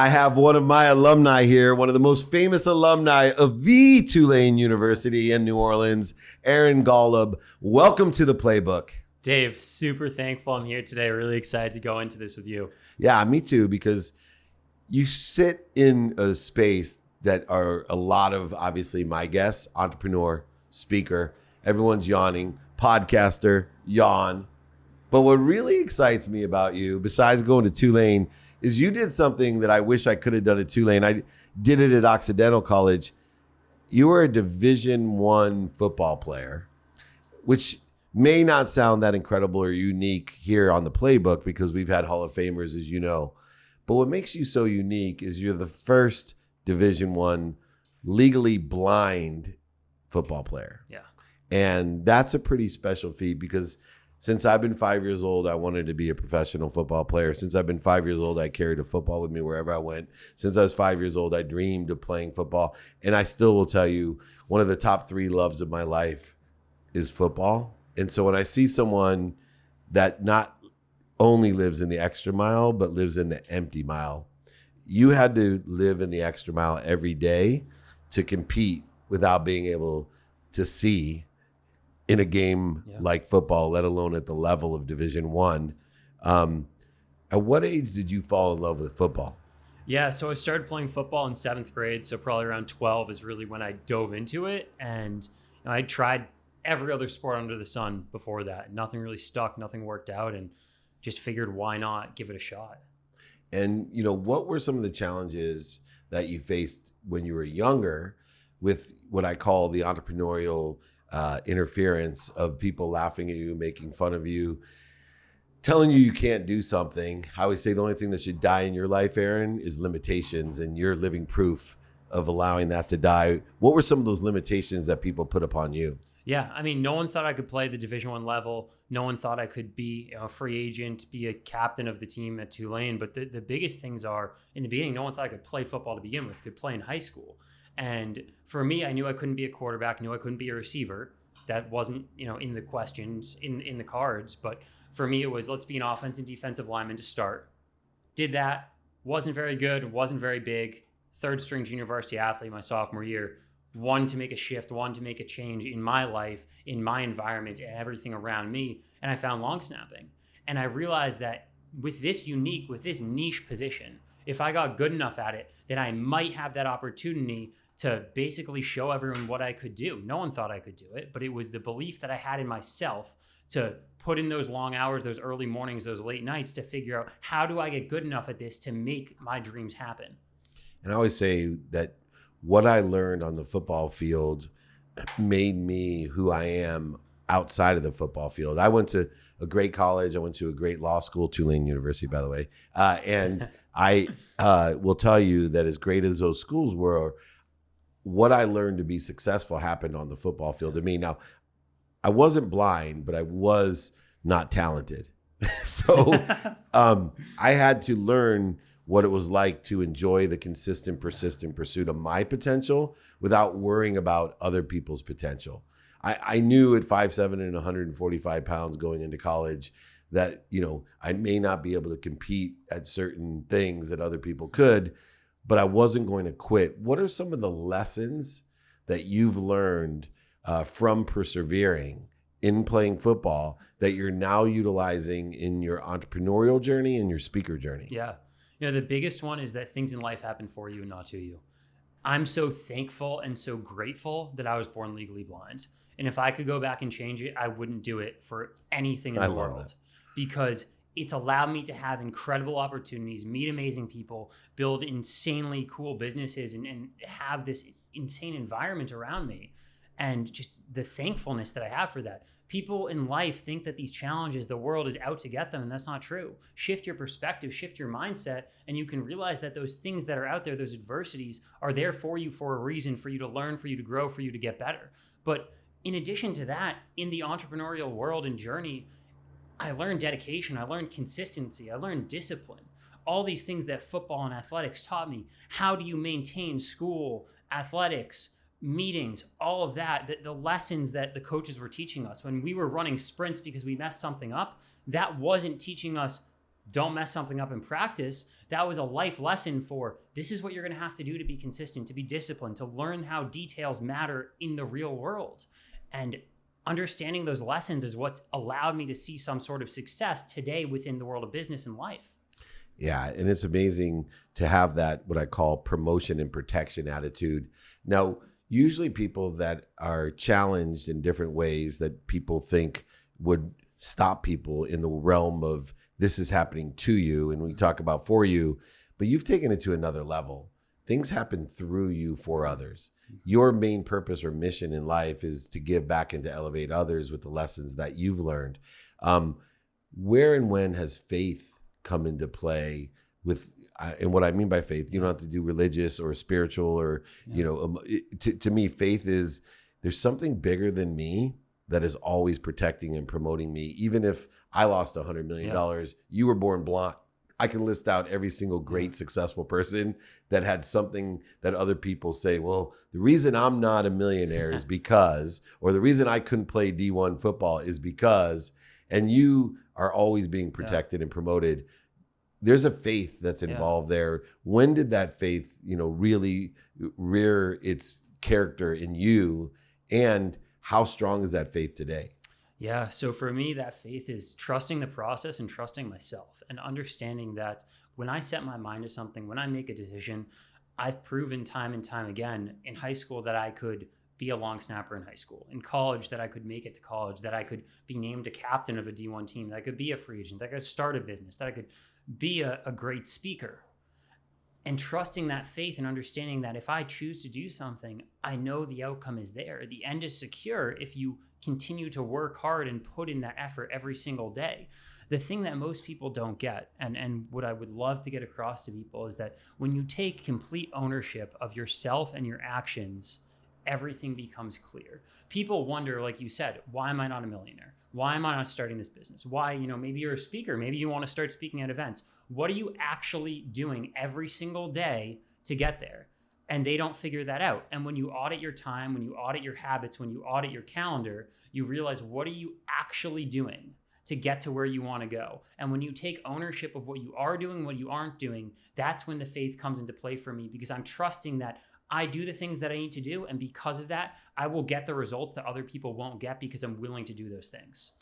I have one of my alumni here, one of the most famous alumni of the Tulane University in New Orleans, Aaron Golub. Welcome to the Playbook. Dave, super thankful I'm here today. Really excited to go into this with you. Yeah, me too, because you sit in a space that are a lot of, obviously, my guests, entrepreneur, speaker, everyone's yawning, podcaster, yawn. But what really excites me about you, besides going to Tulane, is you did something that I wish I could have done at Tulane. I did it at Occidental College. You were a Division I football player, which may not sound that incredible or unique here on the Playbook because we've had Hall of Famers, as you know. But what makes you so unique is you're the first Division I legally blind football player. Yeah. And that's a pretty special feat because since I've been 5 years old, I wanted to be a professional football player. Since I've been 5 years old, I carried a football with me wherever I went. Since I was 5 years old, I dreamed of playing football. And I still will tell you, one of the top three loves of my life is football. And so when I see someone that not only lives in the extra mile, but lives in the empty mile, you had to live in the extra mile every day to compete without being able to see in a game like football, let alone at the level of Division I. At what age did you fall in love with football? Yeah, so I started playing football in 7th grade. So probably around 12 is really when I dove into it. And I tried every other sport under the sun before that. Nothing really stuck, nothing worked out, and just figured why not give it a shot. And, what were some of the challenges that you faced when you were younger with what I call the entrepreneurial interference of people laughing at you, making fun of you, telling you can't do something? I always say the only thing that should die in your life, Aaron, is limitations, and you're living proof of allowing that to die. What were some of those limitations that people put upon you? Yeah, no one thought I could play the Division I level. No one thought I could be a free agent, be a captain of the team at Tulane. But the biggest things are, in the beginning, no one thought I could play football to begin with, could play in high school. And for me, I knew I couldn't be a quarterback, knew I couldn't be a receiver. That wasn't, in the questions, in the cards. But for me, it was, let's be an offensive and defensive lineman to start. Did that, wasn't very good, wasn't very big. 3rd string junior varsity athlete my sophomore year. Wanted to make a shift, wanted to make a change in my life, in my environment, and everything around me. And I found long snapping. And I realized that with this niche position, if I got good enough at it, then I might have that opportunity to basically show everyone what I could do. No one thought I could do it, but it was the belief that I had in myself to put in those long hours, those early mornings, those late nights to figure out, how do I get good enough at this to make my dreams happen? And I always say that what I learned on the football field made me who I am outside of the football field. I went to a great college. I went to a great law school, Tulane University, by the way. And I will tell you that as great as those schools were, what I learned to be successful happened on the football field to me. Now, I wasn't blind, but I was not talented. So I had to learn what it was like to enjoy the consistent, persistent pursuit of my potential without worrying about other people's potential. I knew at 5'7" and 145 pounds going into college that, I may not be able to compete at certain things that other people could, but I wasn't going to quit. What are some of the lessons that you've learned from persevering in playing football that you're now utilizing in your entrepreneurial journey and your speaker journey? Yeah. The biggest one is that things in life happen for you and not to you. I'm so thankful and so grateful that I was born legally blind. And if I could go back and change it, I wouldn't do it for anything in the world. Because it's allowed me to have incredible opportunities, meet amazing people, build insanely cool businesses, and have this insane environment around me. And just the thankfulness that I have for that. People in life think that these challenges, the world is out to get them, and that's not true. Shift your perspective, shift your mindset, and you can realize that those things that are out there, those adversities, are there for you for a reason, for you to learn, for you to grow, for you to get better. But in addition to that, in the entrepreneurial world and journey, I learned dedication, I learned consistency, I learned discipline. All these things that football and athletics taught me. How do you maintain school, athletics, meetings, all of that, the lessons that the coaches were teaching us when we were running sprints because we messed something up, that wasn't teaching us don't mess something up in practice. That was a life lesson for this is what you're going to have to do to be consistent, to be disciplined, to learn how details matter in the real world. And understanding those lessons is what's allowed me to see some sort of success today within the world of business and life. Yeah, and it's amazing to have that, what I call promotion and protection attitude. Now, usually people that are challenged in different ways that people think would stop people in the realm of this is happening to you, and we talk about for you, but you've taken it to another level. Things happen through you for others. Your main purpose or mission in life is to give back and to elevate others with the lessons that you've learned. Where and when has faith come into play with, and what I mean by faith, you don't have to do religious or spiritual or, to me, faith is there's something bigger than me that is always protecting and promoting me. Even if I lost $100 million, you were born blind. I can list out every single great successful person that had something that other people say, well, the reason I'm not a millionaire is because, or the reason I couldn't play D1 football is because, and you are always being protected and promoted. There's a faith that's involved there. When did that faith, really rear its character in you? And how strong is that faith today? Yeah. So for me, that faith is trusting the process and trusting myself and understanding that when I set my mind to something, when I make a decision, I've proven time and time again in high school that I could be a long snapper in high school, in college that I could make it to college, that I could be named a captain of a D1 team, that I could be a free agent, that I could start a business, that I could be a great speaker. And trusting that faith and understanding that if I choose to do something, I know the outcome is there. The end is secure if you continue to work hard and put in that effort every single day. The thing that most people don't get, and what I would love to get across to people, is that when you take complete ownership of yourself and your actions, everything becomes clear. People wonder, like you said, why am I not a millionaire? Why am I not starting this business? Why, maybe you're a speaker. Maybe you want to start speaking at events. What are you actually doing every single day to get there? And they don't figure that out. And when you audit your time, when you audit your habits, when you audit your calendar, you realize, what are you actually doing to get to where you want to go? And when you take ownership of what you are doing, what you aren't doing, that's when the faith comes into play for me, because I'm trusting that I do the things that I need to do. And because of that, I will get the results that other people won't get because I'm willing to do those things.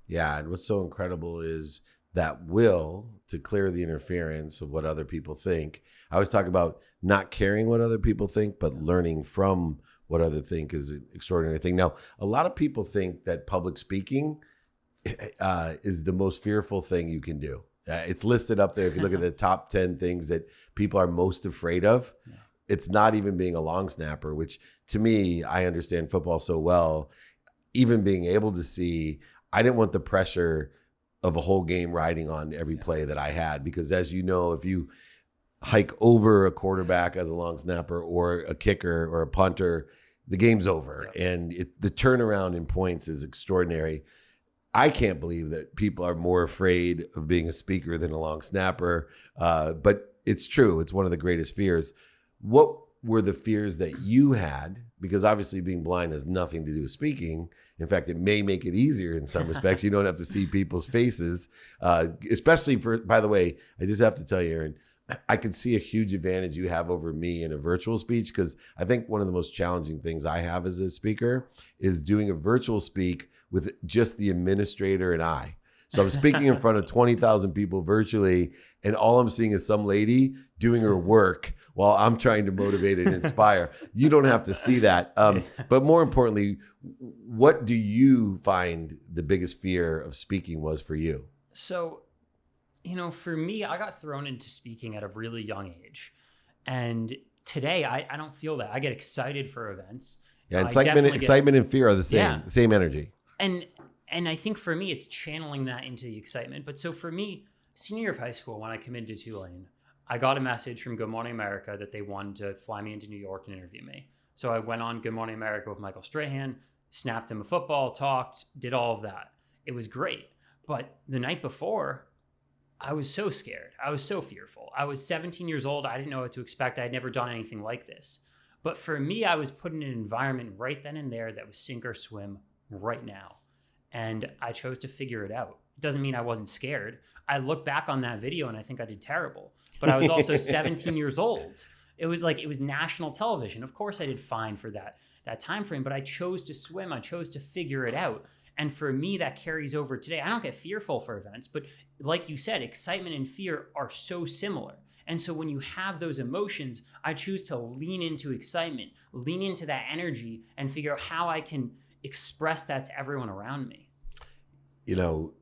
Yeah. And what's so incredible is that will to clear the interference of what other people think. I always talk about not caring what other people think, but learning from what other think is an extraordinary thing. Now, a lot of people think that public speaking is the most fearful thing you can do. It's listed up there. If you look at the top 10 things that people are most afraid of, it's not even being a long snapper, which to me, I understand football so well. Even being able to see, I didn't want the pressure of a whole game riding on every play that I had, because as you know, if you hike over a quarterback as a long snapper or a kicker or a punter, the game's over. And the turnaround in points is extraordinary. I can't believe that people are more afraid of being a speaker than a long snapper, but it's true. It's one of the greatest fears. What were the fears that you had? Because obviously being blind has nothing to do with speaking. In fact, it may make it easier in some respects. You don't have to see people's faces, especially by the way, I just have to tell you, Aaron, I could see a huge advantage you have over me in a virtual speech, because I think one of the most challenging things I have as a speaker is doing a virtual speak with just the administrator and I. So I'm speaking in front of 20,000 people virtually, and all I'm seeing is some lady doing her work while I'm trying to motivate and inspire. You don't have to see that. But more importantly, what do you find the biggest fear of speaking was for you? So, for me, I got thrown into speaking at a really young age. And today, I don't feel that. I get excited for events. Yeah, excitement and fear are the same energy. And I think for me, it's channeling that into the excitement. But so for me, senior year of high school, when I committed to Tulane, I got a message from Good Morning America that they wanted to fly me into New York and interview me. So I went on Good Morning America with Michael Strahan, snapped him a football, talked, did all of that. It was great. But the night before, I was so scared. I was so fearful. I was 17 years old. I didn't know what to expect. I had never done anything like this. But for me, I was put in an environment right then and there that was sink or swim right now. And I chose to figure it out. It doesn't mean I wasn't scared. I look back on that video and I think I did terrible, but I was also 17 years old. It was national television. Of course I did fine for that time frame, but I chose to swim. I chose to figure it out. And for me, that carries over today. I don't get fearful for events, but like you said, excitement and fear are so similar. And so when you have those emotions, I choose to lean into excitement, lean into that energy, and figure out how I can express that to everyone around me. You know,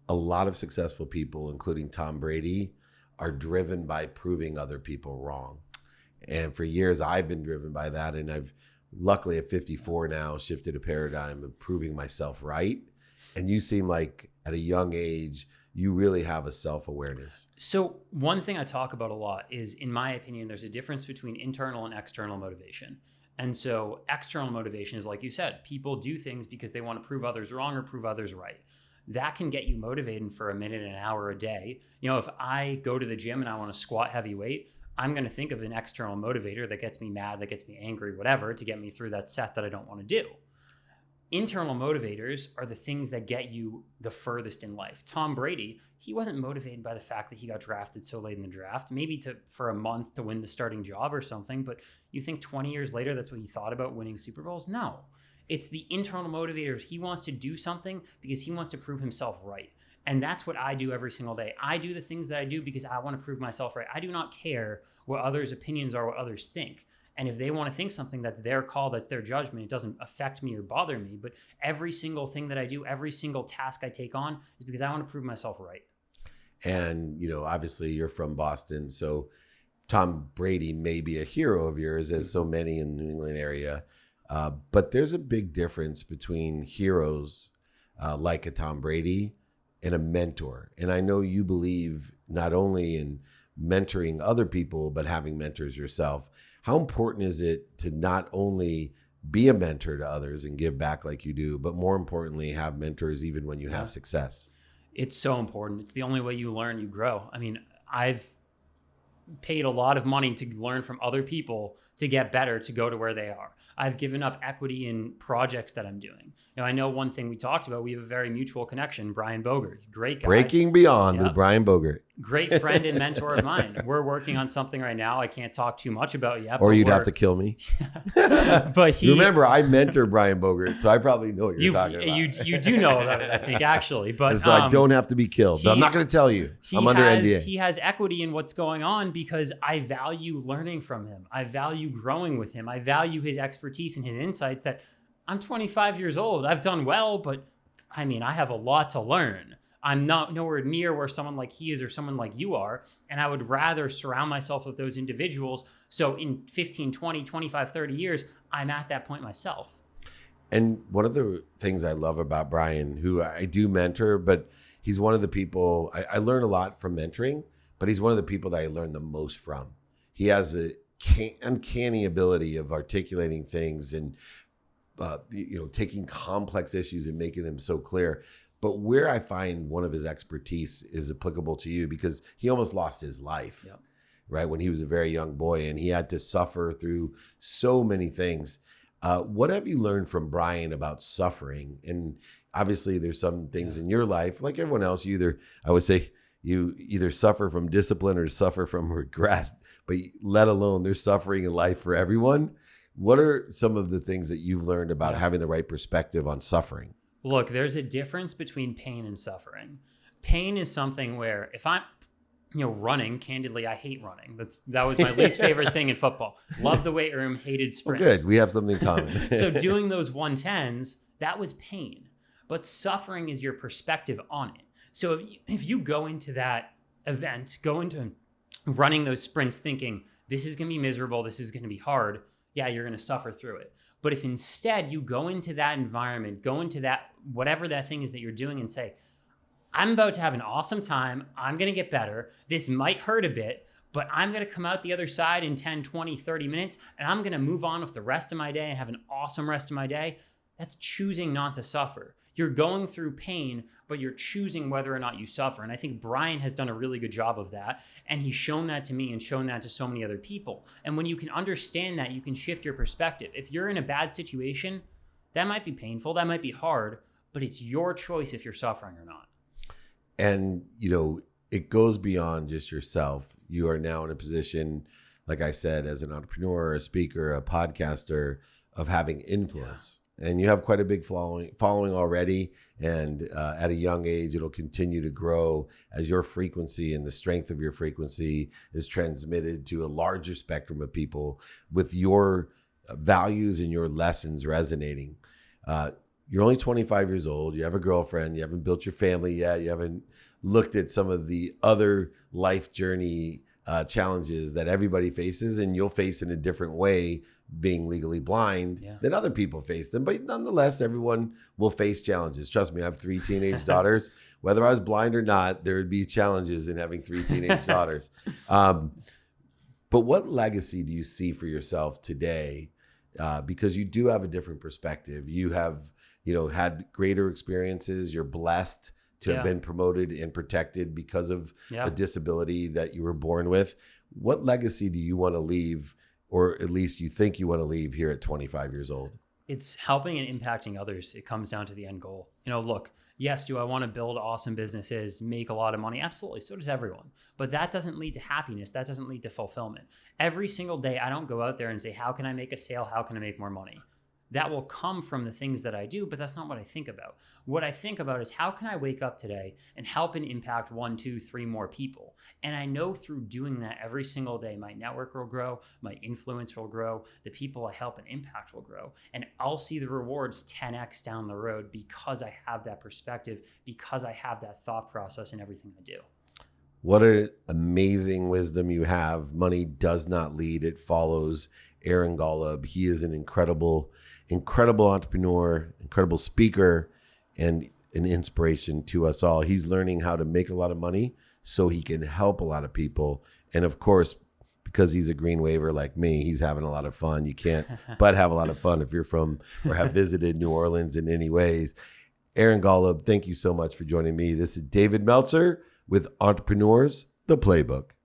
a lot of successful people, including Tom Brady, are driven by proving other people wrong. And for years, I've been driven by that. And I've luckily at 54 now shifted a paradigm of proving myself right. And you seem like at a young age, you really have a self-awareness. So one thing I talk about a lot is, in my opinion, there's a difference between internal and external motivation. And so external motivation is, like you said, people do things because they want to prove others wrong or prove others right. That can get you motivated for a minute, an hour, a day. You know, if I go to the gym and I want to squat heavy weight, I'm going to think of an external motivator that gets me mad, that gets me angry, whatever, to get me through that set that I don't want to do. Internal motivators are the things that get you the furthest in life. Tom Brady, he wasn't motivated by the fact that he got drafted so late in the draft, maybe for a month to win the starting job or something, but you think 20 years later that's what he thought about winning Super Bowls? No. It's the internal motivators. He wants to do something because he wants to prove himself right. And that's what I do every single day. I do the things that I do because I want to prove myself right. I do not care what others' opinions are, what others think. And if they want to think something, that's their call, that's their judgment. It doesn't affect me or bother me. But every single thing that I do, every single task I take on is because I want to prove myself right. And, you know, obviously you're from Boston, so Tom Brady may be a hero of yours, as so many in the New England area. But there's a big difference between heroes like a Tom Brady and a mentor. And I know you believe not only in mentoring other people, but having mentors yourself. How important is it to not only be a mentor to others and give back like you do, but more importantly, have mentors even when you have success? It's so important. It's the only way you learn, you grow. I mean, I've paid a lot of money to learn from other people to get better, to go to where they are. I've given up equity in projects that I'm doing. You know, I know one thing we talked about, we have a very mutual connection, Brian Bogert, great guy. Breaking Beyond with Brian Bogert. Great friend and mentor of mine. We're working on something right now I can't talk too much about yet. Or you'd have to kill me. But remember, I mentor Brian Bogert, so I probably know what you're talking about. You do know about it, I think, actually. But and so I don't have to be killed. But I'm not going to tell you. I'm under NDA. He has equity in what's going on because I value learning from him. I value growing with him. I value his expertise and his insights. That I'm 25 years old. I've done well, but I mean, I have a lot to learn. I'm not nowhere near where someone like he is or someone like you are. And I would rather surround myself with those individuals. So in 15, 20, 25, 30 years, I'm at that point myself. And one of the things I love about Brian, who I do mentor, but he's one of the people, I learn a lot from mentoring, but he's one of the people that I learn the most from. He has a uncanny ability of articulating things and taking complex issues and making them so clear. But where I find one of his expertise is applicable to you, because he almost lost his life, right? When he was a very young boy and he had to suffer through so many things. What have you learned from Brian about suffering? And obviously there's some things in your life, like everyone else, you either suffer from discipline or suffer from regret, but let alone there's suffering in life for everyone. What are some of the things that you've learned about having the right perspective on suffering? Look, there's a difference between pain and suffering. Pain is something where if I'm, running, candidly, I hate running. That was my least favorite thing in football. Love the weight room, hated sprints. Well, good. We have something in common. So doing those 110s, that was pain. But suffering is your perspective on it. So if you go into that event, go into running those sprints thinking, this is going to be miserable, this is going to be hard, yeah, you're going to suffer through it. But if instead you go into that environment, go into that, whatever that thing is that you're doing, and say, I'm about to have an awesome time, I'm going to get better, this might hurt a bit, but I'm going to come out the other side in 10, 20, 30 minutes, and I'm going to move on with the rest of my day and have an awesome rest of my day, that's choosing not to suffer. You're going through pain, but you're choosing whether or not you suffer. And I think Brian has done a really good job of that. And he's shown that to me and shown that to so many other people. And when you can understand that, you can shift your perspective. If you're in a bad situation, that might be painful, that might be hard, but it's your choice if you're suffering or not. And, it goes beyond just yourself. You are now in a position, like I said, as an entrepreneur, a speaker, a podcaster, of having influence. And you have quite a big following already. And at a young age, it'll continue to grow as your frequency and the strength of your frequency is transmitted to a larger spectrum of people with your values and your lessons resonating. You're only 25 years old. You have a girlfriend. You haven't built your family yet. You haven't looked at some of the other life journey challenges that everybody faces, and you'll face in a different way being legally blind than other people face them. But nonetheless, everyone will face challenges. Trust me, I have 3 teenage daughters. Whether I was blind or not, there would be challenges in having 3 teenage daughters. But what legacy do you see for yourself today? Because you do have a different perspective. You have, had greater experiences. You're blessed to have been promoted and protected because of a disability that you were born with. What legacy do you want to leave, or at least you think you want to leave here at 25 years old? It's helping and impacting others. It comes down to the end goal. Look, yes, do I want to build awesome businesses, make a lot of money? Absolutely. So does everyone. But that doesn't lead to happiness. That doesn't lead to fulfillment. Every single day, I don't go out there and say, how can I make a sale? How can I make more money? That will come from the things that I do, but that's not what I think about. What I think about is, how can I wake up today and help and impact 1, 2, 3 more people? And I know through doing that every single day, my network will grow, my influence will grow, the people I help and impact will grow. And I'll see the rewards 10x down the road because I have that perspective, because I have that thought process in everything I do. What an amazing wisdom you have. Money does not lead, it follows. Aaron Golub, he is an incredible entrepreneur, incredible speaker, and an inspiration to us all. He's learning how to make a lot of money so he can help a lot of people. And of course, because he's a green waver like me, he's having a lot of fun. You can't but have a lot of fun if you're from or have visited New Orleans in any ways. Aaron Golub, thank you so much for joining me. This is David Meltzer with Entrepreneurs, the Playbook.